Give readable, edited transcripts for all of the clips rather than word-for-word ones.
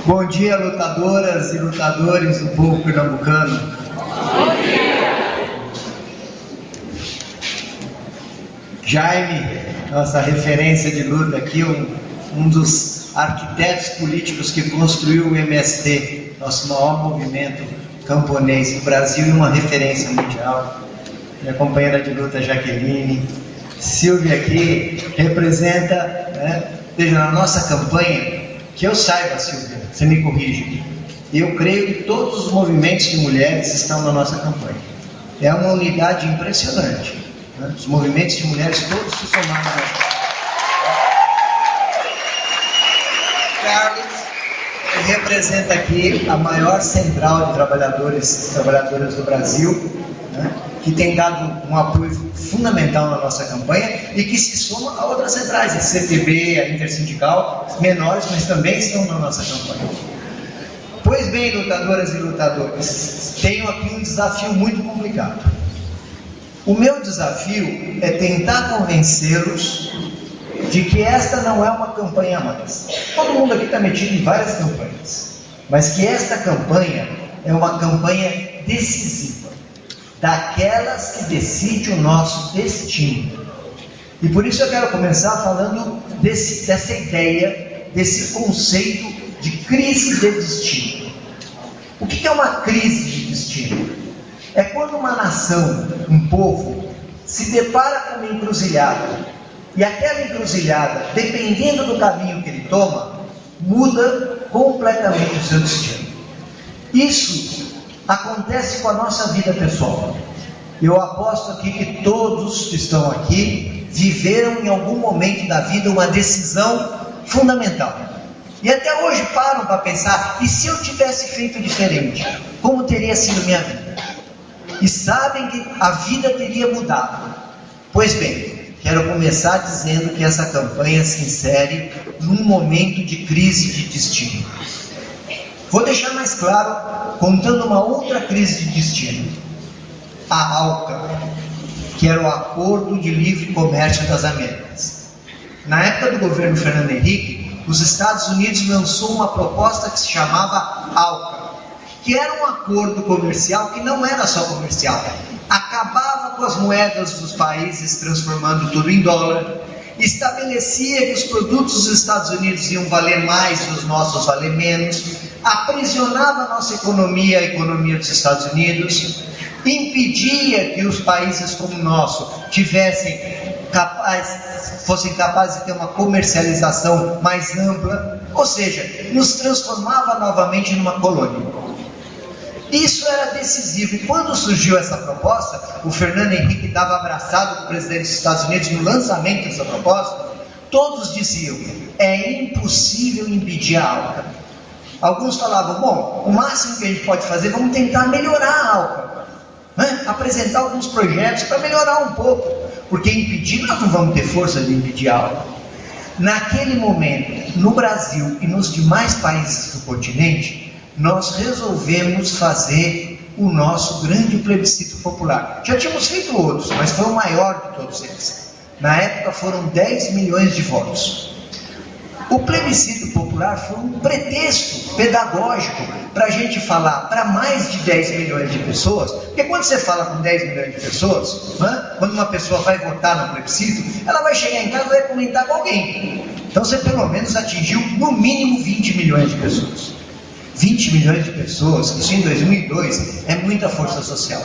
Bom dia, lutadoras e lutadores do povo pernambucano. Bom dia! Jaime, nossa referência de luta aqui, um dos arquitetos políticos que construiu o MST, nosso maior movimento camponês no Brasil e uma referência mundial. Minha companheira de luta, Jaqueline. Silvia aqui representa, veja, na nossa campanha, que eu saiba, Silvia, você me corrige, eu creio que todos os movimentos de mulheres estão na nossa campanha. É uma unidade impressionante. Os movimentos de mulheres todos se somaram. Carlos representa aqui a maior central de trabalhadoras do Brasil, que tem dado um apoio fundamental na nossa campanha e que se soma a outras centrais, a CTB, a Intersindical, menores, mas também estão na nossa campanha. Pois bem, lutadoras e lutadores, tenho aqui um desafio muito complicado. O meu desafio é tentar convencê-los de que esta não é uma campanha a mais. Todo mundo aqui está metido em várias campanhas, mas que esta campanha é uma campanha decisiva, daquelas que decidem o nosso destino. E por isso eu quero começar falando dessa ideia, desse conceito de crise de destino. O que é uma crise de destino? É quando uma nação, um povo, se depara com uma encruzilhada, e aquela encruzilhada, dependendo do caminho que ele toma, muda completamente o seu destino. Isso acontece com a nossa vida pessoal. Eu aposto aqui que todos que estão aqui viveram em algum momento da vida uma decisão fundamental. E até hoje param para pensar, e se eu tivesse feito diferente? Como teria sido minha vida? E sabem que a vida teria mudado. Pois bem, quero começar dizendo que essa campanha se insere num momento de crise de destino. Vou deixar mais claro, contando uma outra crise de destino. A ALCA, que era o Acordo de Livre Comércio das Américas. Na época do governo Fernando Henrique, os Estados Unidos lançou uma proposta que se chamava ALCA, que era um acordo comercial que não era só comercial. Acabava com as moedas dos países, transformando tudo em dólar. Estabelecia que os produtos dos Estados Unidos iam valer mais e os nossos valer menos. Aprisionava a nossa economia, a economia dos Estados Unidos. Impedia que os países como o nosso fossem capazes de ter uma comercialização mais ampla. Ou seja, nos transformava novamente numa colônia. Isso era decisivo. E quando surgiu essa proposta, o Fernando Henrique estava abraçado com o presidente dos Estados Unidos no lançamento dessa proposta. Todos diziam, é impossível impedir a ALCA. Alguns falavam, bom, o máximo que a gente pode fazer, vamos tentar melhorar a ALCA, apresentar alguns projetos para melhorar um pouco, porque impedir, nós não vamos ter força de impedir a ALCA. Naquele momento, no Brasil e nos demais países do continente, nós resolvemos fazer o nosso grande plebiscito popular. Já tínhamos feito outros, mas foi o maior de todos eles. Na época foram 10 milhões de votos. O plebiscito popular foi um pretexto pedagógico para a gente falar para mais de 10 milhões de pessoas, porque quando você fala com 10 milhões de pessoas, quando uma pessoa vai votar no plebiscito, ela vai chegar em casa e vai comentar com alguém. Então você pelo menos atingiu no mínimo 20 milhões de pessoas. 20 milhões de pessoas, isso em 2002 é muita força social.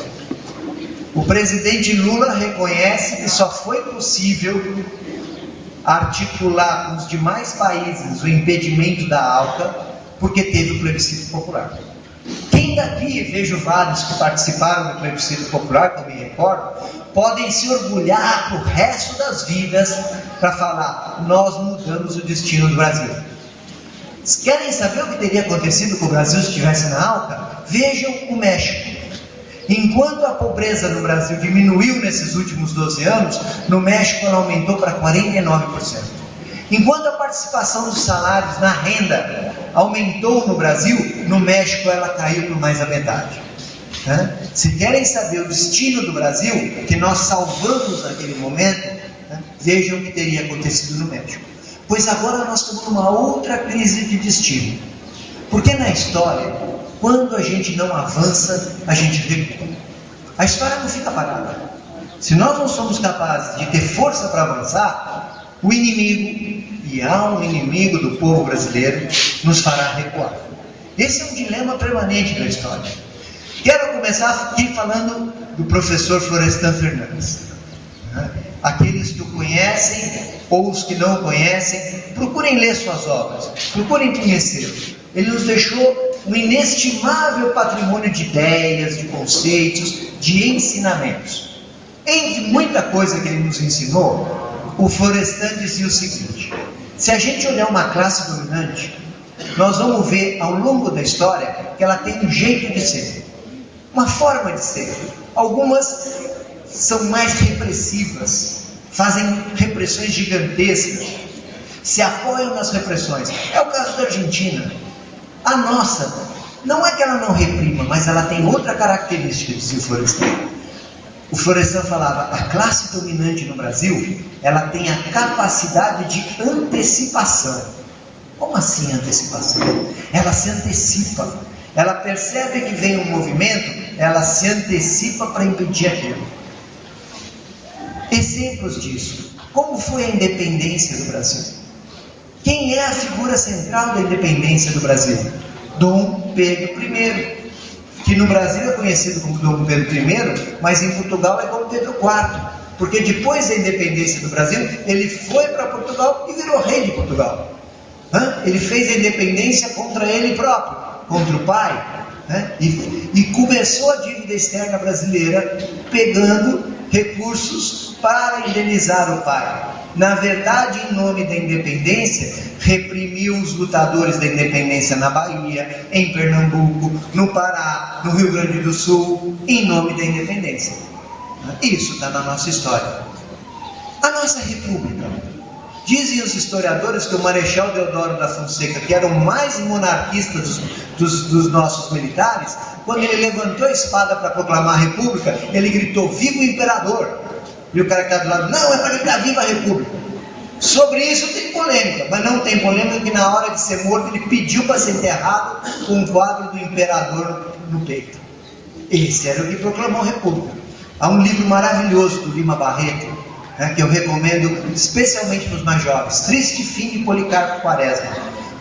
O presidente Lula reconhece que só foi possível articular com os demais países o impedimento da ALCA porque teve o plebiscito popular. Quem daqui, vejo vários que participaram do plebiscito popular, que eu me recordo, podem se orgulhar pro resto das vidas para falar, nós mudamos o destino do Brasil. Querem saber o que teria acontecido com o Brasil se estivesse na ALCA? Vejam o México. Enquanto a pobreza no Brasil diminuiu nesses últimos 12 anos, no México ela aumentou para 49%. Enquanto a participação dos salários na renda aumentou no Brasil, no México ela caiu por mais da metade. Se querem saber o destino do Brasil, que nós salvamos naquele momento, vejam o que teria acontecido no México. Pois agora nós estamos numa outra crise de destino. Porque na história, quando a gente não avança, a gente recua. A história não fica parada. Se nós não somos capazes de ter força para avançar, o inimigo, e há um inimigo do povo brasileiro, nos fará recuar. Esse é um dilema permanente da história. Quero começar aqui falando do professor Florestan Fernandes. Aqueles que o conhecem ou os que não o conhecem, procurem ler suas obras, procurem conhecê-lo. Ele nos deixou um inestimável patrimônio de ideias, de conceitos, de ensinamentos. Entre muita coisa que ele nos ensinou, o Florestan dizia o seguinte: se a gente olhar uma classe dominante, nós vamos ver ao longo da história que ela tem um jeito de ser, uma forma de ser. Algumas são mais repressivas, fazem repressões gigantescas, se apoiam nas repressões. É o caso da Argentina. A nossa, não é que ela não reprima, mas ela tem outra característica, dizia o Florestan. O Florestan falava: a classe dominante no Brasil, ela tem a capacidade de antecipação. Como assim antecipação? Ela se antecipa. Ela percebe que vem um movimento, ela se antecipa para impedir aquilo. Exemplos disso. Como foi a independência do Brasil? Quem é a figura central da independência do Brasil? Dom Pedro I, que no Brasil é conhecido como Dom Pedro I, mas em Portugal é Dom Pedro IV, porque depois da independência do Brasil, ele foi para Portugal e virou rei de Portugal. Ele fez a independência contra ele próprio, contra o pai, e começou a dívida externa brasileira pegando recursos para indenizar o pai. Na verdade, em nome da independência, reprimiu os lutadores da independência na Bahia, em Pernambuco, no Pará, no Rio Grande do Sul, em nome da independência. Isso está na nossa história. A nossa república. Dizem os historiadores que o Marechal Deodoro da Fonseca, que era o mais monarquista dos nossos militares, quando ele levantou a espada para proclamar a república, ele gritou: viva o imperador! E o cara que está do lado: não, é para gritar viva a república. Sobre isso tem polêmica, mas não tem polêmica que na hora de ser morto ele pediu para ser enterrado com um quadro do imperador no peito. Esse era o que proclamou a república. Há um livro maravilhoso do Lima Barreto, que eu recomendo especialmente para os mais jovens, Triste Fim de Policarpo Quaresma,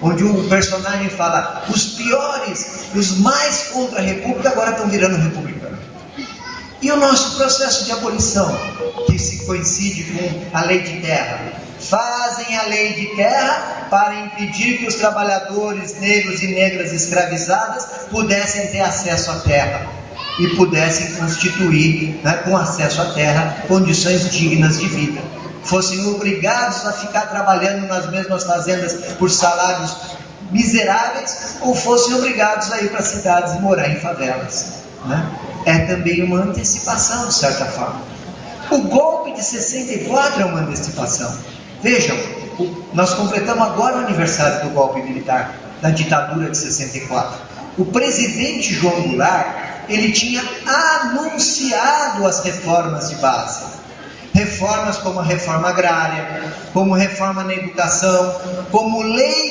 onde o personagem fala: os piores, os mais contra a república agora estão virando republicanos. E o nosso processo de abolição, que se coincide com a lei de terra. Fazem a lei de terra para impedir que os trabalhadores negros e negras escravizadas pudessem ter acesso à terra e pudessem constituir, com acesso à terra, condições dignas de vida. Fossem obrigados a ficar trabalhando nas mesmas fazendas por salários miseráveis, ou fossem obrigados a ir para cidades e morar em favelas. É também uma antecipação, de certa forma. O golpe de 64 é uma antecipação. Vejam, nós completamos agora o aniversário do golpe militar, da ditadura de 64. O presidente João Goulart, ele tinha anunciado as reformas de base. Reformas como a reforma agrária, como reforma na educação, como lei